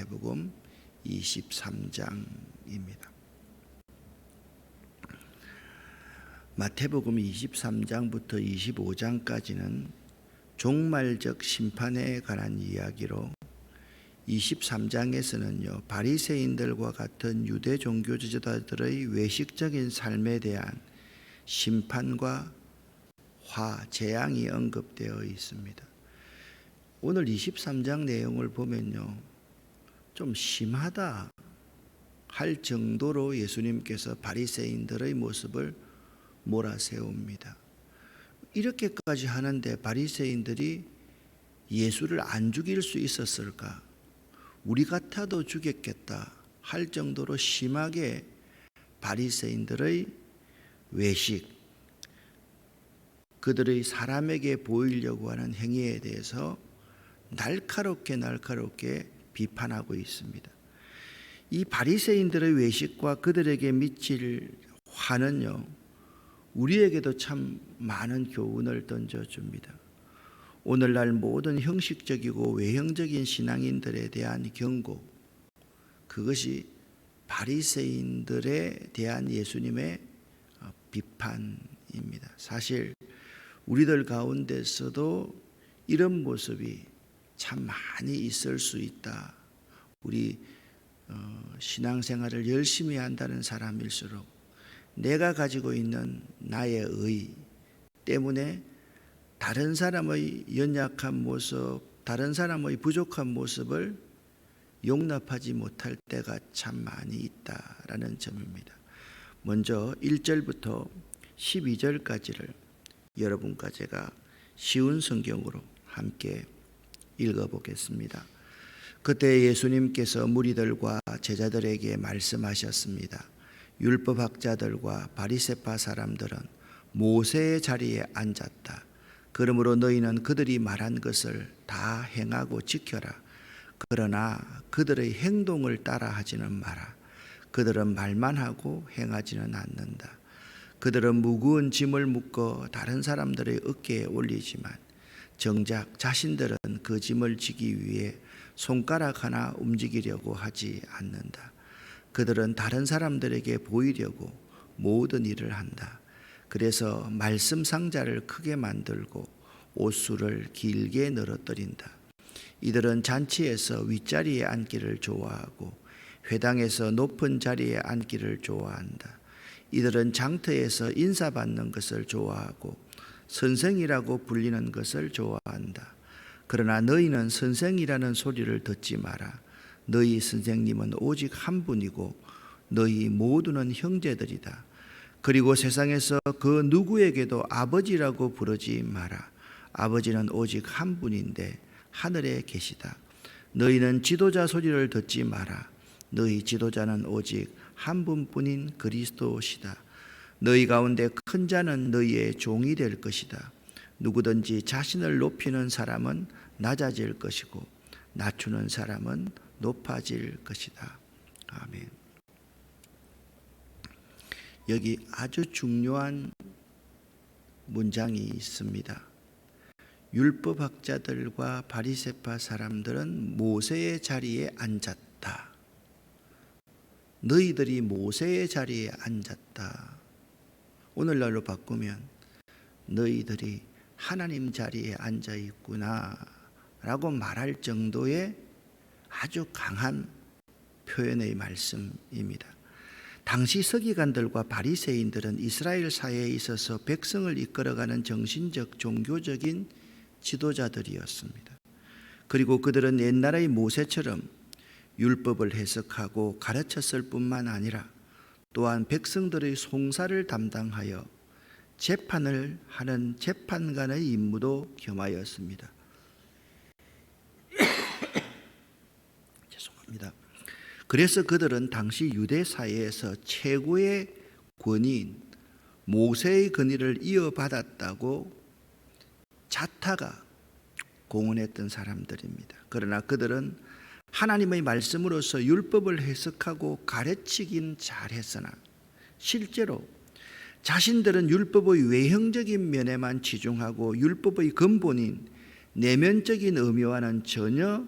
마태복음 23장입니다. 마태복음 23장부터 25장까지는 종말적 심판에 관한 이야기로 23장에서는요, 바리새인들과 같은 유대 종교 지도자들의 외식적인 삶에 대한 심판과 재앙이 언급되어 있습니다. 오늘 23장 내용을 보면요, 좀 심하다 할 정도로 예수님께서 바리새인들의 모습을 몰아세웁니다. 이렇게까지 하는데 바리새인들이 예수를 안 죽일 수 있었을까? 우리 같아도 죽였겠다 할 정도로 심하게 바리새인들의 외식, 그들의 사람에게 보이려고 하는 행위에 대해서 날카롭게 비판하고 있습니다. 이 바리새인들의 외식과 그들에게 미칠 화는요, 우리에게도 참 많은 교훈을 던져줍니다. 오늘날 모든 형식적이고 외형적인 신앙인들에 대한 경고, 그것이 바리새인들에 대한 예수님의 비판입니다. 사실 우리들 가운데서도 이런 모습이 참 많이 있을 수 있다. 우리 신앙생활을 열심히 한다는 사람일수록 내가 가지고 있는 나의 의 때문에 다른 사람의 연약한 모습, 다른 사람의 부족한 모습을 용납하지 못할 때가 참 많이 있다라는 점입니다. 먼저 1절부터 12절까지를 여러분과 제가 쉬운 성경으로 함께 읽어보겠습니다. 그때 예수님께서 무리들과 제자들에게 말씀하셨습니다. 율법학자들과 바리새파 사람들은 모세의 자리에 앉았다. 그러므로 너희는 그들이 말한 것을 다 행하고 지켜라. 그러나 그들의 행동을 따라하지는 마라. 그들은 말만 하고 행하지는 않는다. 그들은 무거운 짐을 묶어 다른 사람들의 어깨에 올리지만 정작 자신들은 그 짐을 지기 위해 손가락 하나 움직이려고 하지 않는다. 그들은 다른 사람들에게 보이려고 모든 일을 한다. 그래서 말씀 상자를 크게 만들고 옷수를 길게 늘어뜨린다. 이들은 잔치에서 윗자리에 앉기를 좋아하고 회당에서 높은 자리에 앉기를 좋아한다. 이들은 장터에서 인사받는 것을 좋아하고 선생이라고 불리는 것을 좋아한다. 그러나 너희는 선생이라는 소리를 듣지 마라. 너희 선생님은 오직 한 분이고 너희 모두는 형제들이다. 그리고 세상에서 그 누구에게도 아버지라고 부르지 마라. 아버지는 오직 한 분인데 하늘에 계시다. 너희는 지도자 소리를 듣지 마라. 너희 지도자는 오직 한 분뿐인 그리스도시다. 너희 가운데 큰 자는 너희의 종이 될 것이다. 누구든지 자신을 높이는 사람은 낮아질 것이고 낮추는 사람은 높아질 것이다. 아멘. 여기 아주 중요한 문장이 있습니다. 율법학자들과 바리새파 사람들은 모세의 자리에 앉았다. 너희들이 모세의 자리에 앉았다. 오늘날로 바꾸면 너희들이 하나님 자리에 앉아 있구나 라고 말할 정도의 아주 강한 표현의 말씀입니다. 당시 서기관들과 바리새인들은 이스라엘 사회에 있어서 백성을 이끌어가는 정신적 종교적인 지도자들이었습니다. 그리고 그들은 옛날의 모세처럼 율법을 해석하고 가르쳤을 뿐만 아니라 또한 백성들의 송사를 담당하여 재판을 하는 재판관의 임무도 겸하였습니다. 죄송합니다. 그래서 그들은 당시 유대 사회에서 최고의 권위인 모세의 권위를 이어받았다고 자타가 공언했던 사람들입니다. 그러나 그들은 하나님의 말씀으로서 율법을 해석하고 가르치긴 잘했으나 실제로 자신들은 율법의 외형적인 면에만 치중하고 율법의 근본인 내면적인 의미와는 전혀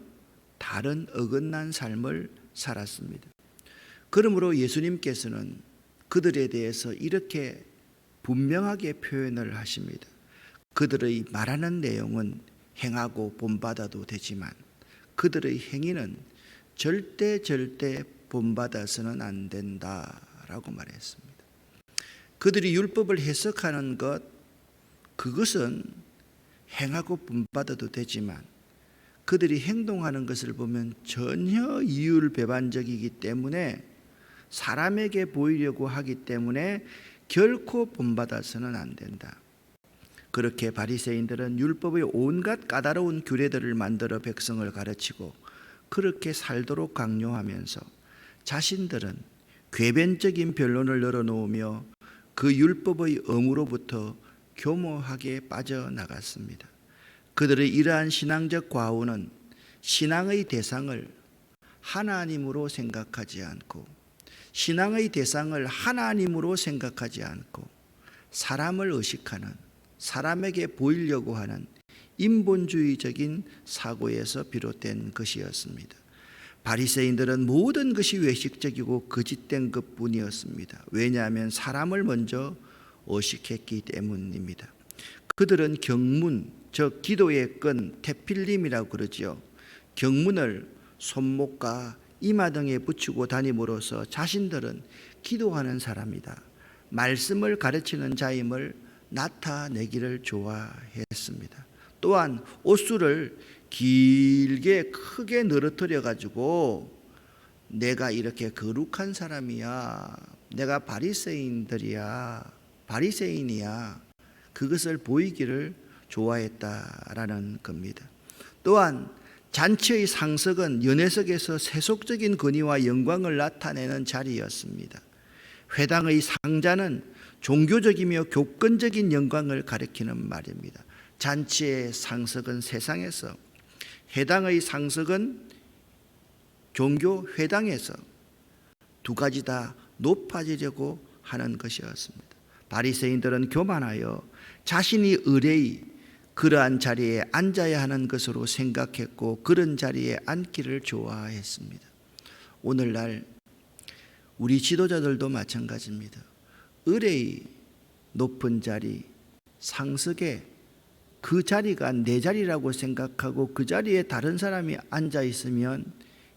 다른 어긋난 삶을 살았습니다. 그러므로 예수님께서는 그들에 대해서 이렇게 분명하게 표현을 하십니다. 그들의 말하는 내용은 행하고 본받아도 되지만 그들의 행위는 절대 본받아서는 안 된다라고 말했습니다. 그들이 율법을 해석하는 그것은 행하고 본받아도 되지만 그들이 행동하는 것을 보면 전혀 이율배반적이기 때문에 사람에게 보이려고 하기 때문에 결코 본받아서는 안 된다. 그렇게 바리새인들은 율법의 온갖 까다로운 규례들을 만들어 백성을 가르치고 그렇게 살도록 강요하면서 자신들은 궤변적인 변론을 늘어놓으며 그 율법의 의무로부터 교모하게 빠져나갔습니다. 그들의 이러한 신앙적 과오는 신앙의 대상을 하나님으로 생각하지 않고 사람을 의식하는, 사람에게 보이려고 하는 인본주의적인 사고에서 비롯된 것이었습니다. 바리새인들은 모든 것이 외식적이고 거짓된 것뿐이었습니다. 왜냐하면 사람을 먼저 의식했기 때문입니다. 그들은 경문, 즉 기도의 끈, 테필림이라고 그러죠. 경문을 손목과 이마 등에 붙이고 다님으로써 자신들은 기도하는 사람이다, 말씀을 가르치는 자임을 나타내기를 좋아했습니다. 또한 옷수를 길게 크게 늘어뜨려 가지고 내가 이렇게 거룩한 사람이야, 내가 바리새인이야, 그것을 보이기를 좋아했다라는 겁니다. 또한 잔치의 상석은 연회석에서 세속적인 권위와 영광을 나타내는 자리였습니다. 회당의 상자는 종교적이며 교권적인 영광을 가리키는 말입니다. 잔치의 상석은 세상에서, 회당의 상석은 종교 회당에서 두 가지 다 높아지려고 하는 것이었습니다. 바리새인들은 교만하여 자신이 의뢰의 그러한 자리에 앉아야 하는 것으로 생각했고 그런 자리에 앉기를 좋아했습니다. 오늘날 우리 지도자들도 마찬가지입니다. 의뢰의 높은 자리, 상석에 그 자리가 내 자리라고 생각하고 그 자리에 다른 사람이 앉아 있으면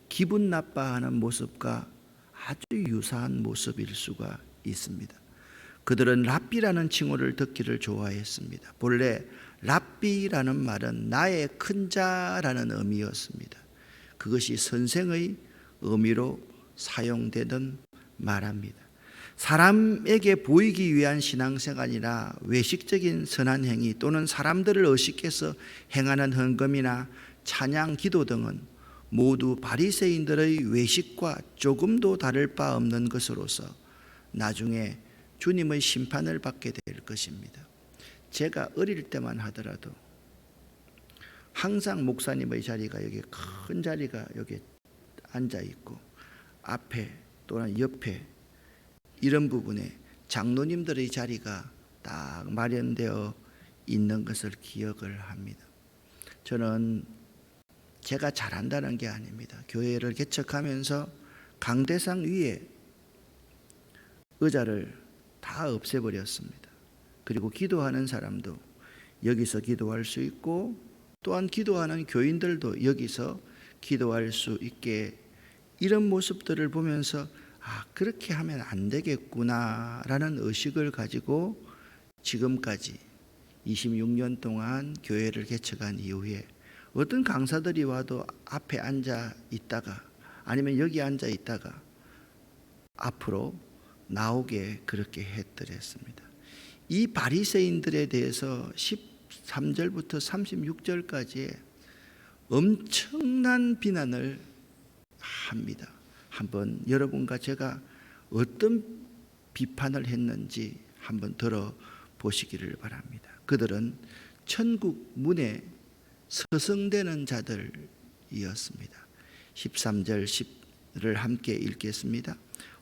기분 나빠하는 모습과 아주 유사한 모습일 수가 있습니다. 그들은 랍비라는 칭호를 듣기를 좋아했습니다. 본래 랍비라는 말은 나의 큰 자라는 의미였습니다. 그것이 선생의 의미로 사용되던 말합니다. 사람에게 보이기 위한 신앙생활이나 외식적인 선한 행위 또는 사람들을 의식해서 행하는 헌금이나 찬양 기도 등은 모두 바리새인들의 외식과 조금도 다를 바 없는 것으로서 나중에 주님의 심판을 받게 될 것입니다. 제가 어릴 때만 하더라도 항상 목사님의 자리가 여기 큰 자리가 여기 앉아 있고 앞에 또는 옆에 이런 부분에 장로님들의 자리가 딱 마련되어 있는 것을 기억을 합니다. 저는 제가 잘한다는 게 아닙니다. 교회를 개척하면서 강대상 위에 의자를 다 없애버렸습니다. 그리고 기도하는 사람도 여기서 기도할 수 있고 또한 기도하는 교인들도 여기서 기도할 수 있게 이런 모습들을 보면서 그렇게 하면 안 되겠구나 라는 의식을 가지고 지금까지 26년 동안 교회를 개척한 이후에 어떤 강사들이 와도 앞에 앉아 있다가 아니면 여기 앉아 있다가 앞으로 나오게 그렇게 했더랬습니다. 이 바리새인들에 대해서 13절부터 36절까지의 엄청난 비난을 합니다. 한번 여러분과 제가 어떤 비판을 했는지 한번 들어보시기를 바랍니다. 그들은 천국 문에 서성대는 자들이었습니다. 13절 10를 함께 읽겠습니다.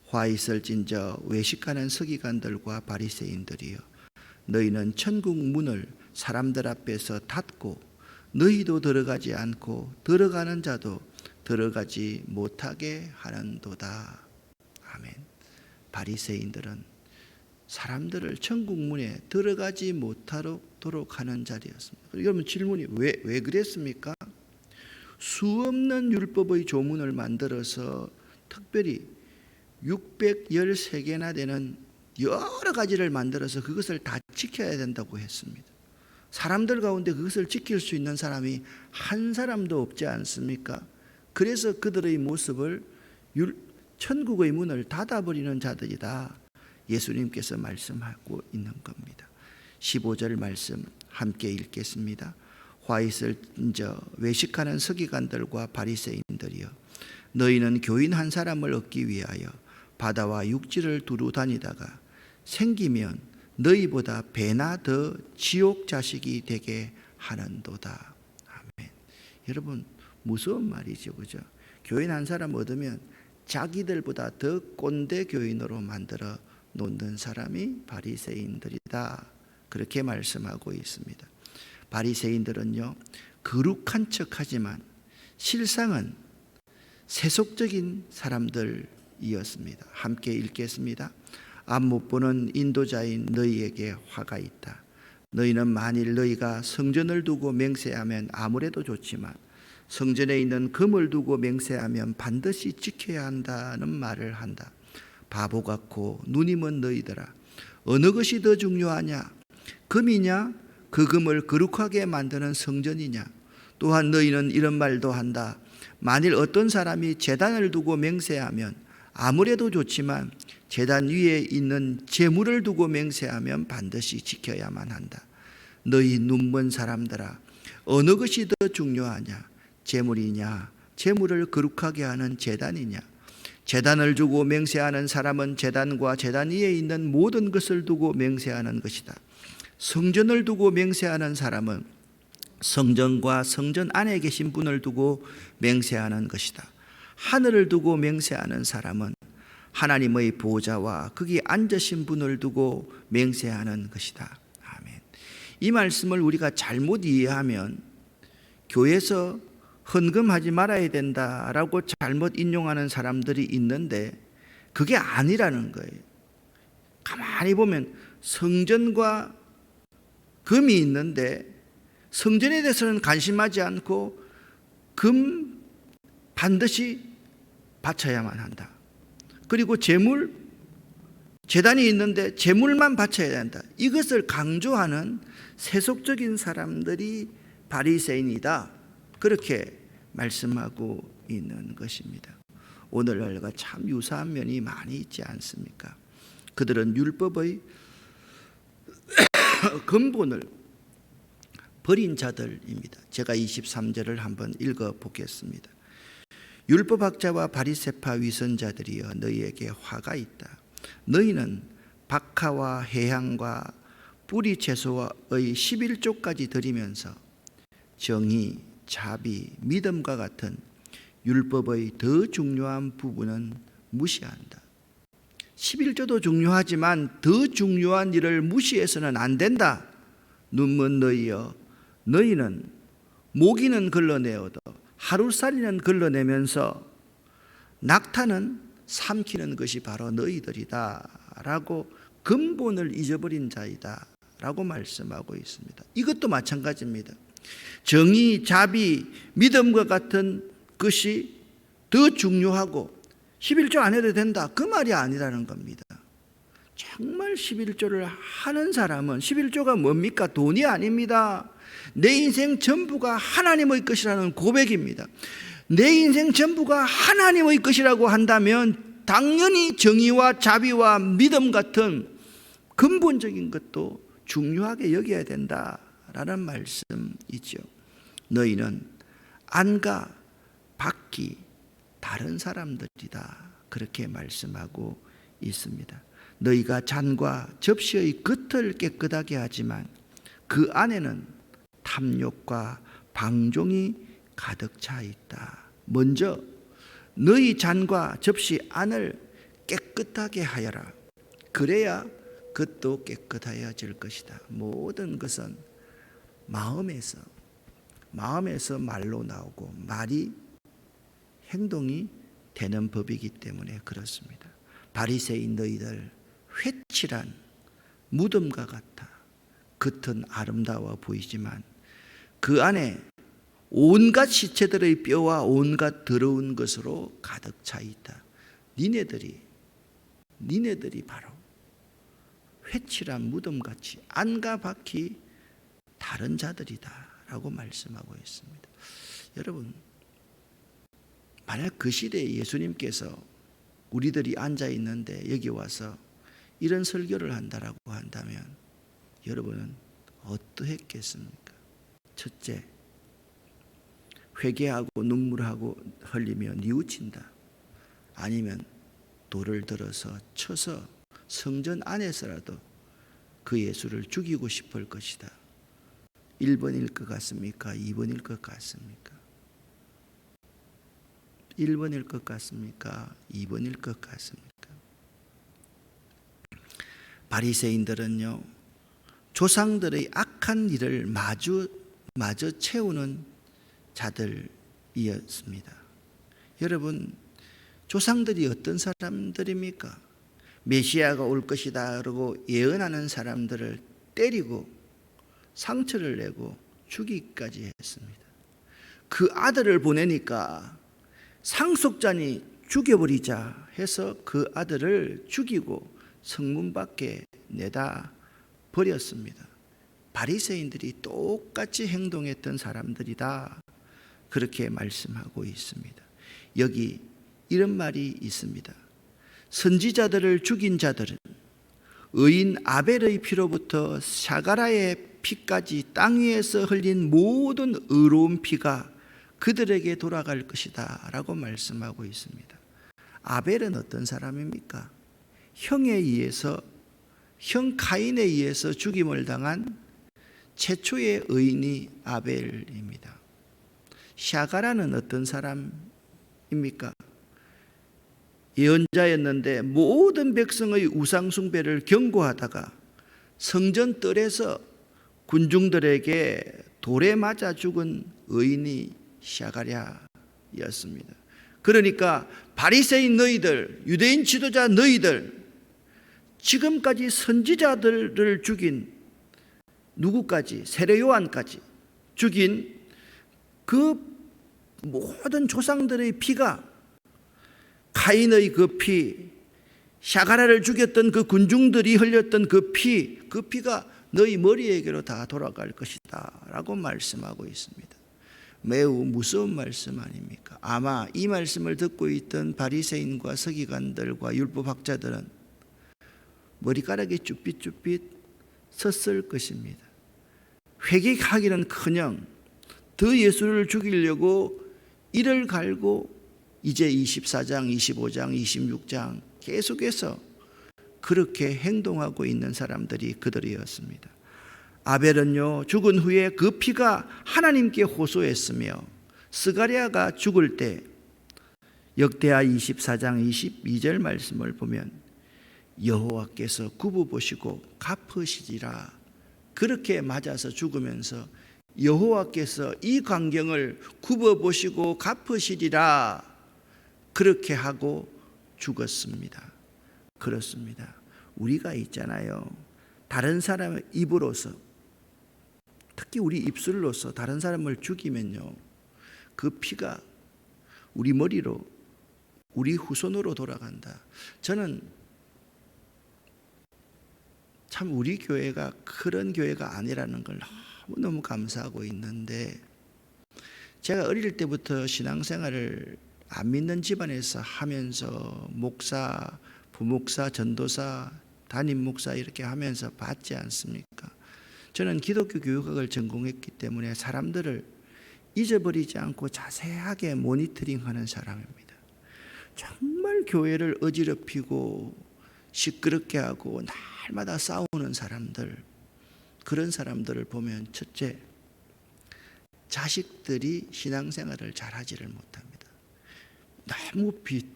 화 있을진저 외식하는 서기관들과 바리새인들이여, 너희는 천국 문을 사람들 앞에서 닫고 너희도 들어가지 않고 들어가는 자도 들어가지 못하게 하는도다. 아멘. 바리새인들은 사람들을 천국 문에 들어가지 못하도록 하는 자리였습니다. 여러분 질문이 왜 그랬습니까? 수없는 율법의 조문을 만들어서 특별히 613개나 되는 여러 가지를 만들어서 그것을 다 지켜야 된다고 했습니다. 사람들 가운데 그것을 지킬 수 있는 사람이 한 사람도 없지 않습니까? 그래서 그들의 모습을 천국의 문을 닫아버리는 자들이다, 예수님께서 말씀하고 있는 겁니다. 15절 말씀 함께 읽겠습니다. 화 있을 저 외식하는 서기관들과 바리새인들이여, 너희는 교인 한 사람을 얻기 위하여 바다와 육지를 두루 다니다가 생기면 너희보다 배나 더 지옥 자식이 되게 하는도다. 아멘. 여러분 무서운 말이죠, 그죠? 교인 한 사람 얻으면 자기들보다 더 꼰대 교인으로 만들어 놓는 사람이 바리새인들이다, 그렇게 말씀하고 있습니다. 바리새인들은요, 거룩한 척하지만 실상은 세속적인 사람들이었습니다. 함께 읽겠습니다. 앞 못 보는 인도자인 너희에게 화가 있다. 너희는 만일 너희가 성전을 두고 맹세하면 아무래도 좋지만 성전에 있는 금을 두고 맹세하면 반드시 지켜야 한다는 말을 한다. 바보 같고 눈이 먼 너희들아, 어느 것이 더 중요하냐? 금이냐? 그 금을 거룩하게 만드는 성전이냐? 또한 너희는 이런 말도 한다. 만일 어떤 사람이 제단을 두고 맹세하면 아무래도 좋지만 제단 위에 있는 제물을 두고 맹세하면 반드시 지켜야만 한다. 너희 눈먼 사람들아, 어느 것이 더 중요하냐? 제물이냐? 제물을 거룩하게 하는 제단이냐? 제단을 두고 맹세하는 사람은 제단과 제단 위에 있는 모든 것을 두고 맹세하는 것이다. 성전을 두고 맹세하는 사람은 성전과 성전 안에 계신 분을 두고 맹세하는 것이다. 하늘을 두고 맹세하는 사람은 하나님의 보좌와 거기 앉으신 분을 두고 맹세하는 것이다. 아멘. 이 말씀을 우리가 잘못 이해하면 교회에서 헌금하지 말아야 된다라고 잘못 인용하는 사람들이 있는데 그게 아니라는 거예요. 가만히 보면 성전과 금이 있는데 성전에 대해서는 관심하지 않고 금 반드시 바쳐야만 한다. 그리고 제물, 제단이 있는데 제물만 바쳐야 된다. 이것을 강조하는 세속적인 사람들이 바리새인이다, 그렇게 말씀하고 있는 것입니다. 오늘날과 참 유사한 면이 많이 있지 않습니까? 그들은 율법의 근본을 버린 자들입니다. 제가 23절을 한번 읽어보겠습니다. 율법학자와 바리새파 위선자들이여, 너희에게 화가 있다. 너희는 박하와 해향과 뿌리 채소의 11조까지 드리면서 정의, 자비, 믿음과 같은 율법의 더 중요한 부분은 무시한다. 11조도 중요하지만 더 중요한 일을 무시해서는 안 된다. 눈먼 너희여, 너희는 모기는 걸러내어도 하루살이는 걸러내면서 낙타는 삼키는 것이 바로 너희들이다 라고 근본을 잊어버린 자이다 라고 말씀하고 있습니다. 이것도 마찬가지입니다. 정의, 자비, 믿음과 같은 것이 더 중요하고 11조 안 해도 된다, 그 말이 아니라는 겁니다. 정말 11조를 하는 사람은, 11조가 뭡니까? 돈이 아닙니다. 내 인생 전부가 하나님의 것이라는 고백입니다. 내 인생 전부가 하나님의 것이라고 한다면 당연히 정의와 자비와 믿음 같은 근본적인 것도 중요하게 여겨야 된다라는 말씀이죠. 너희는 안과 밖이 다른 사람들이다, 그렇게 말씀하고 있습니다. 너희가 잔과 접시의 겉을 깨끗하게 하지만 그 안에는 탐욕과 방종이 가득 차 있다. 먼저 너희 잔과 접시 안을 깨끗하게 하여라. 그래야 그것도 깨끗하여질 것이다. 모든 것은 마음에서 말로 나오고 말이 행동이 되는 법이기 때문에 그렇습니다. 바리새인 너희들 회칠한 무덤과 같아. 겉은 아름다워 보이지만 그 안에 온갖 시체들의 뼈와 온갖 더러운 것으로 가득 차 있다. 니네들이 바로 회칠한 무덤같이 안과 밖이 다른 자들이다 라고 말씀하고 있습니다. 여러분, 만약 그 시대에 예수님께서 우리들이 앉아 있는데 여기 와서 이런 설교를 한다라고 한다면 여러분은 어떠했겠습니까? 첫째, 회개하고 눈물하고 흘리며 뉘우친다. 아니면 돌을 들어서 쳐서 성전 안에서라도 그 예수를 죽이고 싶을 것이다. 1번일 것 같습니까? 2번일 것 같습니까? 1번일 것 같습니까? 2번일 것 같습니까? 바리새인들은요, 조상들의 악한 일을 마저 채우는 자들이었습니다. 여러분, 조상들이 어떤 사람들입니까? 메시아가 올 것이다 그러고 예언하는 사람들을 때리고 상처를 내고 죽이기까지 했습니다. 그 아들을 보내니까 상속자니 죽여버리자 해서 그 아들을 죽이고 성문 밖에 내다 버렸습니다. 바리새인들이 똑같이 행동했던 사람들이다, 그렇게 말씀하고 있습니다. 여기 이런 말이 있습니다. 선지자들을 죽인 자들은 의인 아벨의 피로부터 샤가라의 피까지 땅 위에서 흘린 모든 의로운 피가 그들에게 돌아갈 것이다 라고 말씀하고 있습니다. 아벨은 어떤 사람입니까? 형 가인에 의해서 죽임을 당한 최초의 의인이 아벨입니다. 샤가라는 어떤 사람입니까? 예언자였는데 모든 백성의 우상 숭배를 경고하다가 성전 뜰에서 군중들에게 돌에 맞아 죽은 의인이 샤가랴였습니다. 그러니까 바리새인 너희들, 유대인 지도자 너희들, 지금까지 선지자들을 죽인 누구까지, 세례 요한까지 죽인 그 모든 조상들의 피가, 가인의 그 피, 샤가라를 죽였던 그 군중들이 흘렸던 그 피가 너희 머리에게로 다 돌아갈 것이다 라고 말씀하고 있습니다. 매우 무서운 말씀 아닙니까? 아마 이 말씀을 듣고 있던 바리새인과 서기관들과 율법학자들은 머리카락이 쭈삣쭈삣 섰을 것입니다. 회개하기는커녕 더 예수를 죽이려고 이를 갈고 이제 24장, 25장, 26장 계속해서 그렇게 행동하고 있는 사람들이 그들이었습니다. 아벨은요, 죽은 후에 그 피가 하나님께 호소했으며 스가랴가 죽을 때 역대하 24장 22절 말씀을 보면 여호와께서 굽어 보시고 갚으시리라, 그렇게 맞아서 죽으면서 여호와께서 이 광경을 굽어 보시고 갚으시리라, 그렇게 하고 죽었습니다. 그렇습니다. 우리가 있잖아요, 다른 사람의 입으로서, 특히 우리 입술로서 다른 사람을 죽이면요, 그 피가 우리 머리로, 우리 후손으로 돌아간다. 저는 참 우리 교회가 그런 교회가 아니라는 걸 너무 감사하고 있는데, 제가 어릴 때부터 신앙생활을 안 믿는 집안에서 하면서 목사, 부목사, 전도사, 담임 목사 이렇게 하면서 봤지 않습니까? 저는 기독교 교육학을 전공했기 때문에 사람들을 잊어버리지 않고 자세하게 모니터링하는 사람입니다. 정말 교회를 어지럽히고 시끄럽게 하고 날마다 싸우는 사람들, 그런 사람들을 보면 첫째, 자식들이 신앙생활을 잘하지를 못합니다. 너무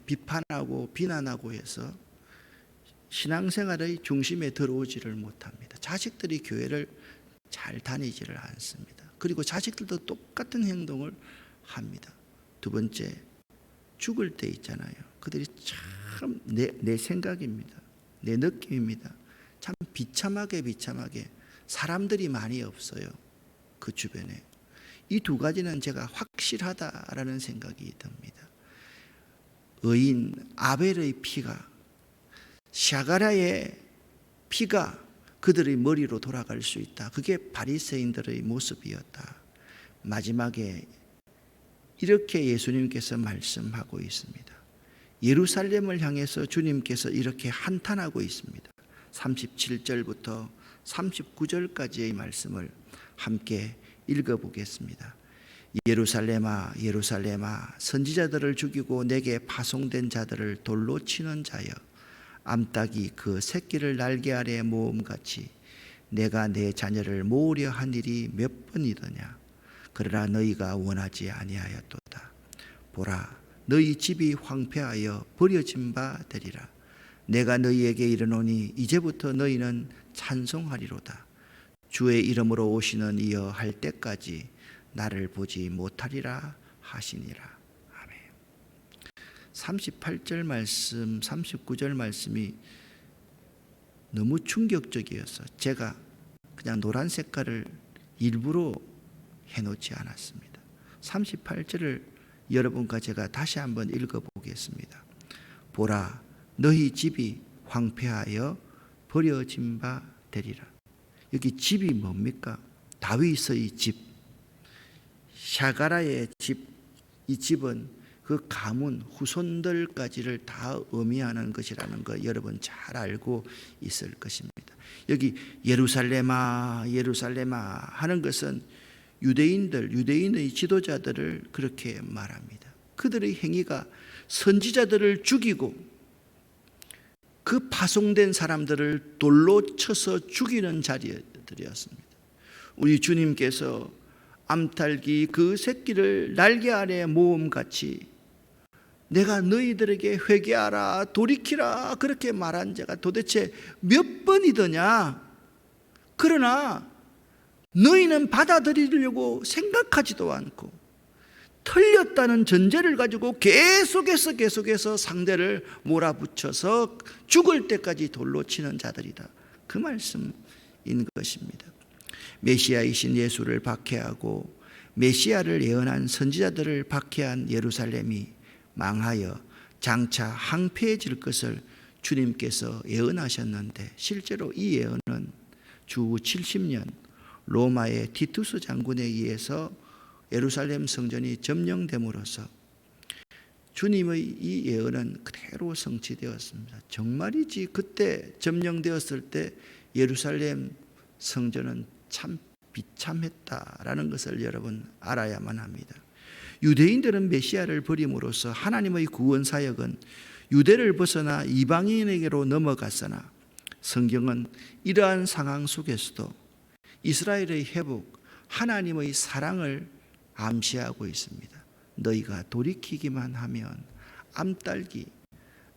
비판하고 비난하고 해서 신앙생활의 중심에 들어오지를 못합니다. 자식들이 교회를 잘 다니지를 않습니다. 그리고 자식들도 똑같은 행동을 합니다. 두 번째, 죽을 때 있잖아요. 그들이 참 내 생각입니다. 내 느낌입니다. 참 비참하게 사람들이 많이 없어요. 그 주변에. 이 두 가지는 제가 확실하다라는 생각이 듭니다. 의인 아벨의 피가, 샤가라의 피가 그들의 머리로 돌아갈 수 있다. 그게 바리새인들의 모습이었다. 마지막에 이렇게 예수님께서 말씀하고 있습니다. 예루살렘을 향해서 주님께서 이렇게 한탄하고 있습니다. 37절부터 39절까지의 말씀을 함께 읽어보겠습니다. 예루살렘아 예루살렘아 선지자들을 죽이고 내게 파송된 자들을 돌로 치는 자여, 암탉이 그 새끼를 날개 아래 모음같이 내가 내 자녀를 모으려 한 일이 몇 번이더냐. 그러나 너희가 원하지 아니하였도다. 보라, 너희 집이 황폐하여 버려진 바 되리라. 내가 너희에게 이르노니 이제부터 너희는 찬송하리로다. 주의 이름으로 오시는 이여 할 때까지 나를 보지 못하리라 하시니라. 아멘. 38절 말씀, 39절 말씀이 너무 충격적이어서 제가 그냥 노란 색깔을 일부러 해놓지 않았습니다. 38절을 여러분과 제가 다시 한번 읽어보겠습니다. 보라, 너희 집이 황폐하여 버려진 바 되리라. 여기 집이 뭡니까? 다윗의 집, 샤가라의 집. 이 집은 그 가문 후손들까지를 다 의미하는 것이라는 거 여러분 잘 알고 있을 것입니다. 여기 예루살렘아 예루살렘아 하는 것은 유대인의 지도자들을 그렇게 말합니다. 그들의 행위가 선지자들을 죽이고 그 파송된 사람들을 돌로 쳐서 죽이는 자리들이었습니다. 우리 주님께서 암탉이 그 새끼를 날개 아래 모음같이 내가 너희들에게 회개하라 돌이키라 그렇게 말한 자가 도대체 몇 번이더냐. 그러나 너희는 받아들이려고 생각하지도 않고 틀렸다는 전제를 가지고 계속해서 상대를 몰아붙여서 죽을 때까지 돌로 치는 자들이다. 그 말씀인 것입니다. 메시아이신 예수를 박해하고 메시아를 예언한 선지자들을 박해한 예루살렘이 망하여 장차 황폐해질 것을 주님께서 예언하셨는데, 실제로 이 예언은 주 70년 로마의 티투스 장군에 의해서 예루살렘 성전이 점령됨으로써 주님의 이 예언은 그대로 성취되었습니다. 정말이지 그때 점령되었을 때 예루살렘 성전은 참 비참했다라는 것을 여러분 알아야만 합니다. 유대인들은 메시아를 버림으로써 하나님의 구원 사역은 유대를 벗어나 이방인에게로 넘어갔으나 성경은 이러한 상황 속에서도 이스라엘의 회복, 하나님의 사랑을 암시하고 있습니다. 너희가 돌이키기만 하면 암탉이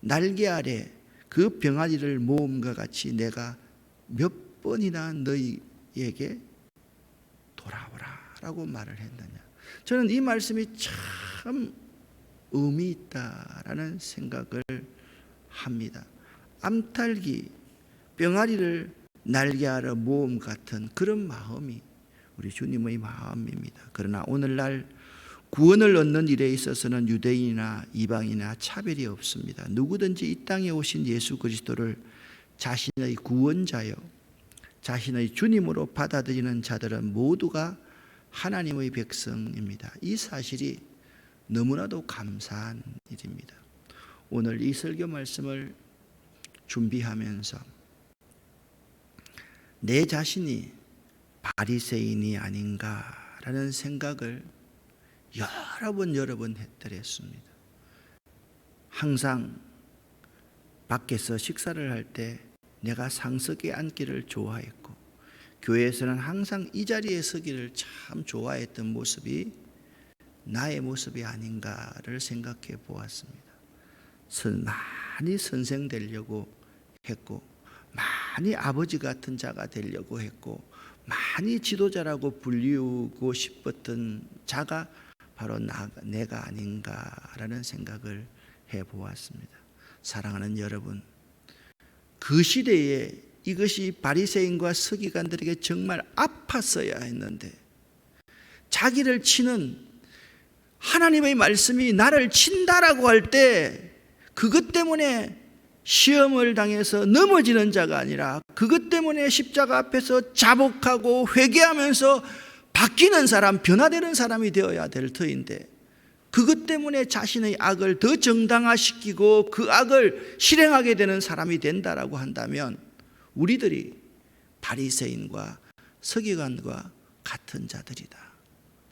날개 아래 그 병아리를 모음과 같이 내가 몇 번이나 너희에게 돌아오라 라고 말을 했느냐. 저는 이 말씀이 참 의미 있다라는 생각을 합니다. 암탉이 병아리를 날개 아래 모음 같은 그런 마음이 우리 주님의 마음입니다. 그러나 오늘날 구원을 얻는 일에 있어서는 유대인이나 이방인이나 차별이 없습니다. 누구든지 이 땅에 오신 예수 그리스도를 자신의 구원자요, 자신의 주님으로 받아들이는 자들은 모두가 하나님의 백성입니다. 이 사실이 너무나도 감사한 일입니다. 오늘 이 설교 말씀을 준비하면서 내 자신이 바리새인이 아닌가라는 생각을 여러 번 했더랬습니다. 항상 밖에서 식사를 할 때 내가 상석에 앉기를 좋아했고 교회에서는 항상 이 자리에 서기를 참 좋아했던 모습이 나의 모습이 아닌가를 생각해 보았습니다. 많이 선생 되려고 했고 많이 아버지 같은 자가 되려고 했고 많이 지도자라고 불리우고 싶었던 자가 바로 내가 아닌가라는 생각을 해보았습니다. 사랑하는 여러분, 그 시대에 이것이 바리새인과 서기관들에게 정말 아팠어야 했는데, 자기를 치는 하나님의 말씀이 나를 친다라고 할 때 그것 때문에 시험을 당해서 넘어지는 자가 아니라 그것 때문에 십자가 앞에서 자복하고 회개하면서 바뀌는 사람, 변화되는 사람이 되어야 될 터인데, 그것 때문에 자신의 악을 더 정당화시키고 그 악을 실행하게 되는 사람이 된다라고 한다면 우리들이 바리새인과 서기관과 같은 자들이다.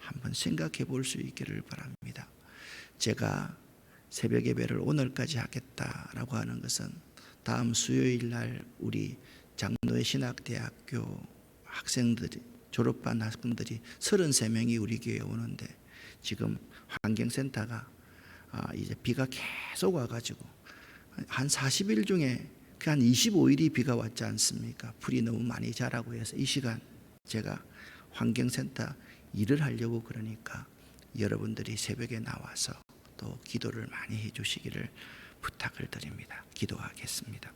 한번 생각해 볼 수 있기를 바랍니다. 제가 새벽 예배를 오늘까지 하겠다라고 하는 것은 다음 수요일 날 우리 장로의 신학대학교 학생들이, 졸업반 학생들이 33명이 우리 교회에 오는데, 지금 환경센터가 이제 비가 계속 와가지고 한 40일 중에 한 25일이 비가 왔지 않습니까? 풀이 너무 많이 자라고 해서 이 시간 제가 환경센터 일을 하려고 그러니까 여러분들이 새벽에 나와서 또 기도를 많이 해주시기를 부탁을 드립니다. 기도하겠습니다.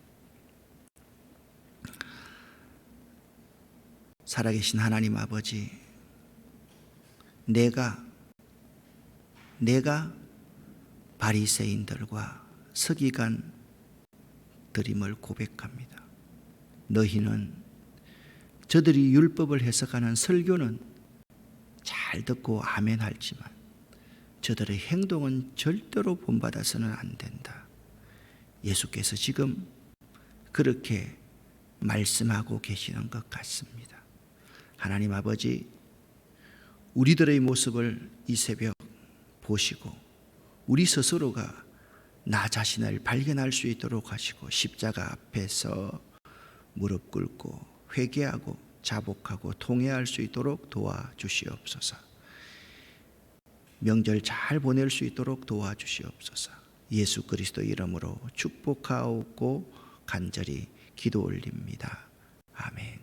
살아계신 하나님 아버지, 내가 바리새인들과 서기관들임을 고백합니다. 너희는 저들이 율법을 해석하는 설교는 잘 듣고 아멘 할지만 저들의 행동은 절대로 본받아서는 안 된다. 예수께서 지금 그렇게 말씀하고 계시는 것 같습니다. 하나님 아버지, 우리들의 모습을 이 새벽 보시고 우리 스스로가 나 자신을 발견할 수 있도록 하시고 십자가 앞에서 무릎 꿇고 회개하고 자복하고 통회할 수 있도록 도와주시옵소서. 명절 잘 보낼 수 있도록 도와주시옵소서. 예수 그리스도 이름으로 축복하고 간절히 기도 올립니다. 아멘.